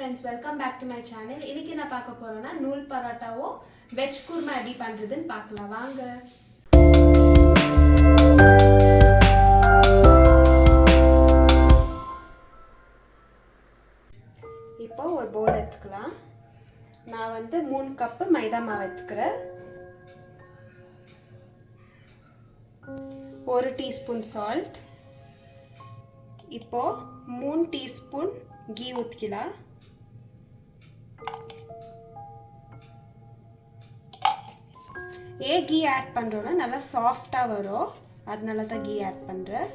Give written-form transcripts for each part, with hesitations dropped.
friends, welcome back to my channel. இன்னைக்கு நான் பார்க்க போறேன்னா நூல் பரோட்டாவோ வெஜ் குருமா எப்படி பண்றதுன்னு பார்க்கலாம் வாங்க. இப்போ ஒரு bowl எடுத்துக்கலாம். நான் வந்து 3 கப் மைதா மாவு எடுத்துக்கிறேன். 1 டீஸ்பூன் salt. இப்போ 3 டீஸ்பூன் घी ஊத்திக்கலாம். घी ஆட் பண்றோம்னா நல்லா சாஃப்ட்டா வரும். அதனால தான் घी ஆட் பண்றேன்.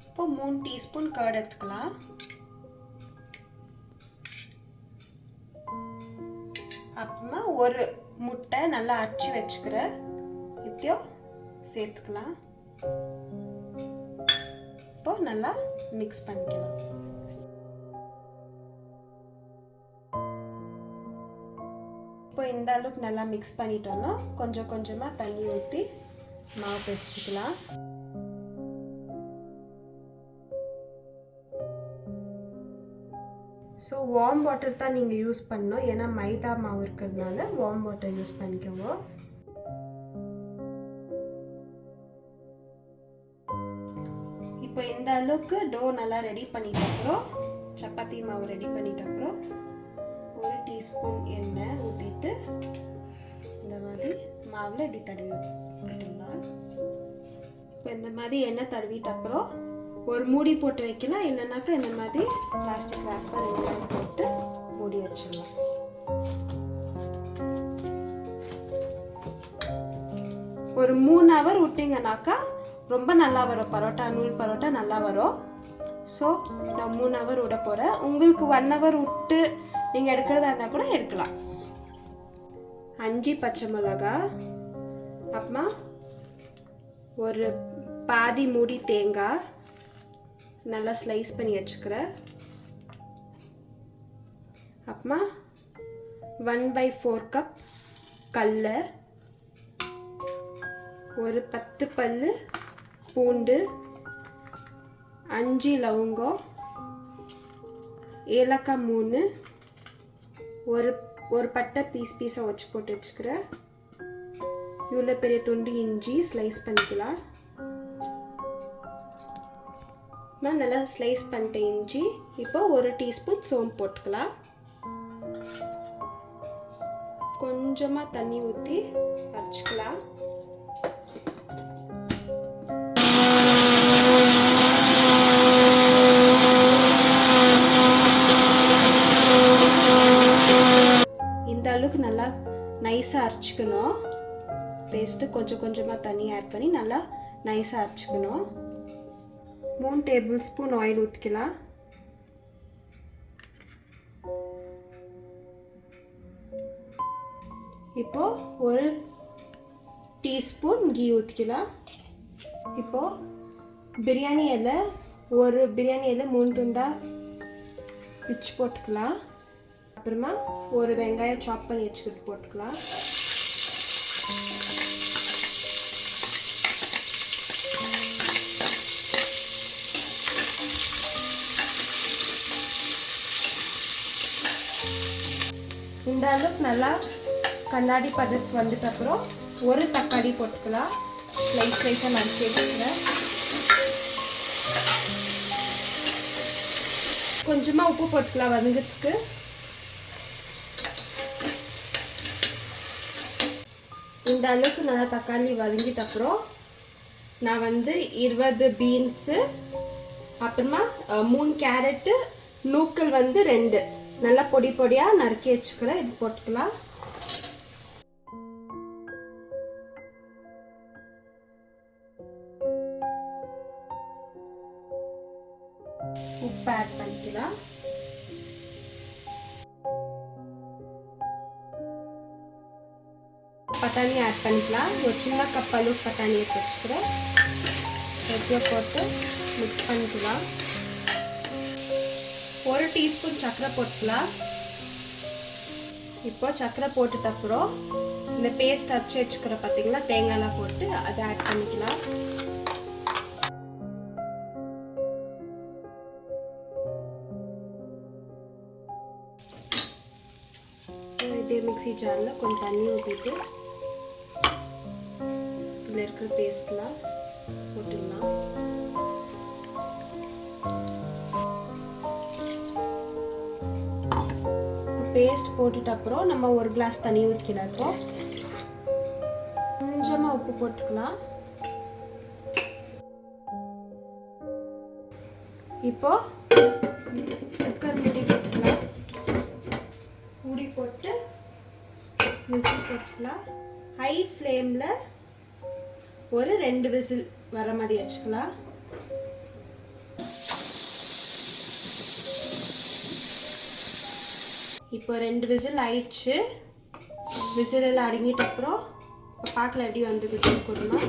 இப்போ 3 டீஸ்பூன் கர்ட் எடுத்துக்கலாம். அப்புறமா ஒரு முட்டை நல்லா அடிச்சு வச்சுக்கிறேன். இதையும் சேர்த்துக்கலாம். இப்போ நல்லா மிக்ஸ் பண்ணிக்கலாம். இப்போ இந்த அளவுக்கு நல்லா மிக்ஸ் பண்ணிட்டோம்னா கொஞ்சம் கொஞ்சமா தண்ணி ஊற்றி மாவு பிசைச்சுக்கலாம். ஸோ வார்ம் வாட்டர் தான் நீங்கள் யூஸ் பண்ணணும். ஏன்னா மைதா மாவு இருக்கிறதுனால வார்ம் வாட்டர் யூஸ் பண்ணிக்கோங்க. இப்போ இந்த அளவுக்கு டோ நல்லா ரெடி பண்ணிட்ட அப்புறம் சப்பாத்தி மாவு ரெடி பண்ணிட்ட அப்புறம் 1 டீஸ்பூன் எண்ணெய் ஊற்றிட்டு இந்த மாதிரி மாவில் இப்படி தடவி விட்டுடலாம். இப்போ இந்த மாதிரி எண்ணெய் தடவிட்ட அப்புறம் ஒரு மூடி போட்டு வைக்கலாம். இல்லைனாக்கா இந்த மாதிரி பிளாஸ்டிக் ரேப்பர் எண்ணெய் போட்டு மூடி வச்சிடலாம். ஒரு 3 ஹவர் விட்டிங்கனாக்கா ரொம்ப நல்லா வரும். பரோட்டா நூல் பரோட்டா நல்லா வரும். ஸோ நான் 3 ஹவர் விட போகிறேன். உங்களுக்கு 1 ஹவர் விட்டு நீங்கள் எடுக்கிறதா இருந்தால் கூட எடுக்கலாம். 5 பச்சை மிளகா, அப்புறமா ஒரு பாதி மூடி தேங்காய் நல்லா ஸ்லைஸ் பண்ணி வச்சுக்கிறேன். அப்புறமா 1/4 கப் கடல, ஒரு 10 பல்லு பூண்டு, 5 லவங்கம், ஏலக்காய் 3, ஒரு பட்டை பீஸாக வச்சு போட்டு வச்சுக்கிறேன். இவ்வளோ பெரிய துண்டு இஞ்சி ஸ்லைஸ் பண்ணிக்கலாம். நான் நல்லா ஸ்லைஸ் பண்ணிட்டேன் இஞ்சி. இப்போ 1 டீஸ்பூன் சோம்பு போட்டுக்கலாம். கொஞ்சமாக தண்ணி ஊற்றி அரைச்சிக்கலாம். இந்த அளவுக்கு நல்லா நைஸாக அரைச்சிக்கணும். பேஸ்ட்டு கொஞ்சம் கொஞ்சமாக தண்ணி ஆட் பண்ணி நல்லா நைஸாக அரைச்சிக்கணும். 3 டேபிள் ஸ்பூன் ஆயில் ஊற்றிக்கலாம். இப்போ 1 டீஸ்பூன் கீ ஊற்றிக்கலாம். இப்போ பிரியாணி இலை, ஒரு பிரியாணி இலை 3 துண்டா பிச்சு போட்டுக்கலாம். அப்புறமா ஒரு வெங்காயம் சாப் பண்ணி வச்சுக்கிட்டு போட்டுக்கலாம். இந்த அளவுக்கு நல்லா கண்ணாடி பதத்துக்கு வந்துட்ட அப்புறம் ஒரு தக்காளி போட்டுக்கலாம். ஸ்லைஸாக நறுக்கி வச்சுக்கிறேன். கொஞ்சமாக உப்பு போட்டுக்கலாம் வதங்கிறதுக்கு. இந்த அளவுக்கு நல்லா தக்காளி வதங்கிட்ட அப்புறம் நான் வந்து 20 பீன்ஸு, அப்புறமா 3 கேரட்டு, நூக்கல் வந்து 2 நல்லா பொடி பொடியாக நறுக்கி வச்சுக்கிறேன். இது போட்டுக்கலாம். உப்பு ஆட் பண்ணிக்கலாம். பட்டாணி ஆட் பண்ணிக்கலாம். ஒரு சின்ன கப் அளவு பட்டாணி எடுத்து வச்சுக்கிறேன். எல்லாம் போட்டு மிக்ஸ் பண்ணிக்கலாம். 1 டீஸ்பூன் சர்க்கரை போட்டுக்கலாம். இப்போ சர்க்கரை போட்டுட்ட அப்புறம் இந்த பேஸ்ட் அரைச்சி வச்சுக்கிற பார்த்தீங்களா தேங்காய்லாம் போட்டு அதை ஆட் பண்ணிக்கலாம். இதே மிக்ஸி ஜாரில் கொஞ்சம் தண்ணி ஊற்றிட்டு இதில் இருக்கிற பேஸ்ட்லாம் போட்டுடலாம். பேஸ்ட் போட்டுட்டு அப்புறம் நம்ம ஒரு கிளாஸ் தண்ணி ஊற்றிக்கலாம். இப்போ கொஞ்சமாக உப்பு போட்டுக்கலாம். இப்போ குக்கர் மூடி போட்டுக்கலாம். மூடி போட்டு விசில் போட்டுக்கலாம். ஹை ஃப்ளேமில் ஒரு 2 விசில் வர மாதிரி வச்சுக்கலாம். இப்போ 2 விசில் ஆயிடுச்சு. விசில் எல்லாம் அடங்கிட்ட அப்புறம் இப்போ பார்க்கலாம் எப்படி வந்துக்குது குருமா.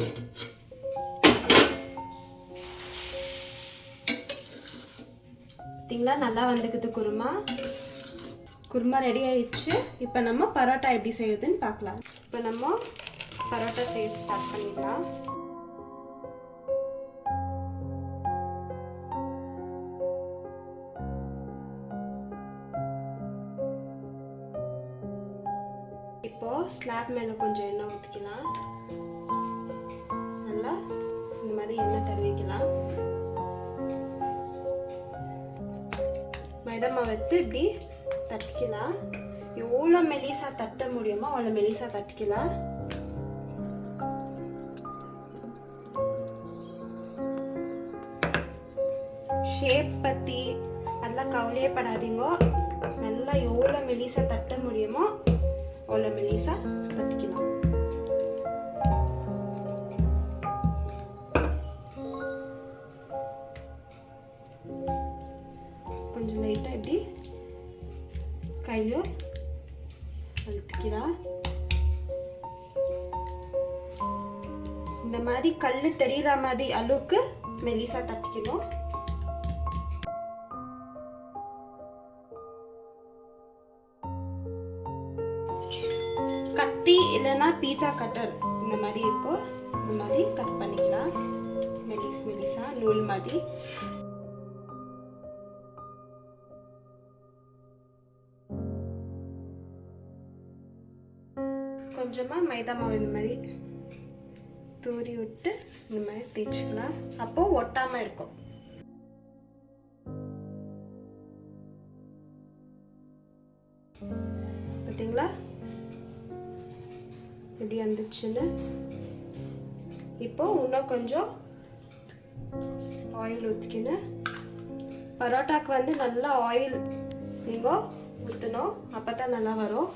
பார்த்தீங்களா, நல்லா வந்துக்குது குருமா. குருமா ரெடி ஆயிடுச்சு. இப்போ நம்ம பரோட்டா எப்படி செய்யுதுன்னு பார்க்கலாம். இப்போ நம்ம பரோட்டா செய்ய ஸ்டார்ட் பண்ணிடலாம். இப்போ ஸ்லாப் மேலே கொஞ்சம் எண்ணெய் ஊற்றிக்கலாம். நல்லா இந்த மாதிரி எண்ணெய் தருவிக்கலாம். மைதா மாவு எடுத்து இப்படி தட்டிக்கலாம். எவ்வளோ மெலிசா தட்ட முடியுமோ அவ்வளோ மெலிசா தட்டிக்கலாம். ஷேப் பற்றி அதெல்லாம் கவலையே படாதீங்க. நல்லா எவ்வளோ மெலிசா தட்ட முடியுமோ அவ்வளோ மெலிசா தட்டிக்கலாம். கொஞ்சம் லைட்டாக இப்படி கையில அழுத்திக்கலாம். இந்த மாதிரி கல் தெரிகிற மாதிரி அளவுக்கு மெலிசா தட்டிக்கணும். கத்தி இல்லைன்னா பீட்சா கட்டர் இந்த மாதிரி இருக்கும். இந்த மாதிரி கட் பண்ணிக்கலாம். மெலிசா நூல் மாதிரி. கொஞ்சமாக மைதா மாவு இந்த மாதிரி தூரி விட்டு இந்த மாதிரி தேய்ச்சிக்கலாம். அப்போ ஒட்டாமல் இருக்கும். பார்த்தீங்களா எப்படி வந்துச்சுன்னு. இப்போ இன்னும் கொஞ்சம் ஆயில் ஊற்றிக்கணும். பரோட்டாக்கு வந்து நல்லா ஆயில் நீங்கள் ஊற்றணும். அப்போ தான் நல்லா வரும்.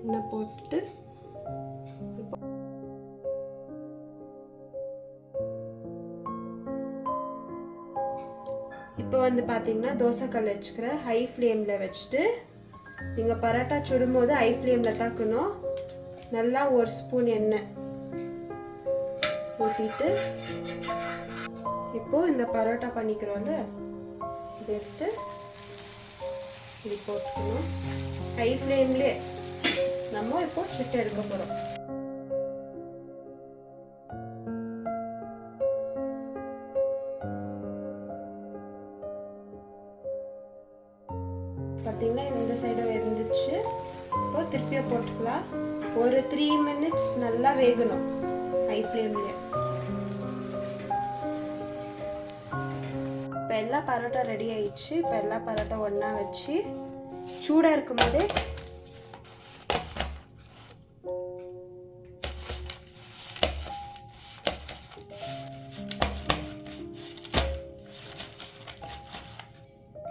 இன்னும் போட்டுட்டு இப்போ வந்து பார்த்தீங்கன்னா தோசைக்கல் வச்சுக்கிறேன். ஹை ஃப்ளேமில் வச்சுட்டு நீங்கள் பரோட்டா சுடும்போது ஹை ஃப்ளேமில் தாக்கணும். நல்லா 1 ஸ்பூன் எண்ணெய் ஊற்றிட்டு இப்போது இந்த பரோட்டா பண்ணிக்கிறோம்ல இதை எடுத்து இது போட்டுக்கணும். ஹை ஃப்ளேம்லேயே நம்ம இப்போ சுட்டு எடுக்க போகிறோம். பார்த்தீங்கன்னா இந்த சைடு வெந்துச்சு. இப்போ திருப்பியும் போட்டுக்கலாம். ஒரு 3 மினிட்ஸ் நல்லா வேகணும் ஹை ஃப்ளேம்லேயே. இப்போ எல்லா பரோட்டா ரெடி ஆயிடுச்சு. இப்போ எல்லா பரோட்டா ஒன்றா வச்சு சூடாக இருக்கும் போதே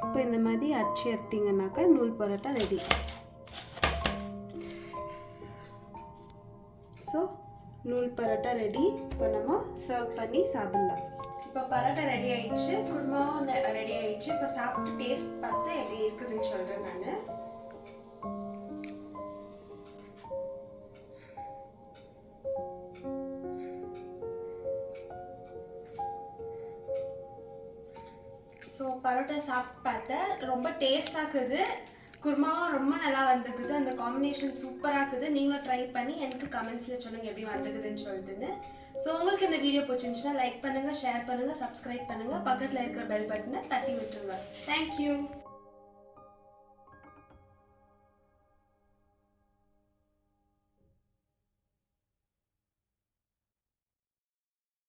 இப்போ இந்த மாதிரி அடிச்சு எடுத்தீங்கன்னாக்கா நூல் பரோட்டா ரெடி. ஸோ நூல் பரோட்டா ரெடி. இப்போ நம்ம சர்வ் பண்ணி சாப்பிடலாம். இப்போ பரோட்டா ரெடி ஆயிடுச்சு. குருமாவும் ரெடி ஆயிடுச்சு. இப்போ சாப்பிட்டு டேஸ்ட் பார்த்து எப்படி இருக்குதுன்னு சொல்கிறேன் நான். ஸோ பரோட்டா சாப்பிட்டு பார்த்தேன். ரொம்ப டேஸ்டாக இருக்குது. குருமாவும் ரொம்ப நல்லா வந்துக்குது. அந்த காம்பினேஷன் சூப்பராக இருக்குது. நீங்களும் ட்ரை பண்ணி எனக்கு கமெண்ட்ஸில் சொல்லுங்கள் எப்படி வந்துக்குதுன்னு சொல்லிட்டுன்னு. ஸோ உங்களுக்கு இந்த வீடியோ பிடிச்சிருந்துச்சுன்னா லைக் பண்ணுங்கள், ஷேர் பண்ணுங்கள், சப்ஸ்கிரைப் பண்ணுங்கள். பக்கத்தில் இருக்கிற பெல் பட்டனை தட்டி விட்டுருங்க. தேங்க்யூ.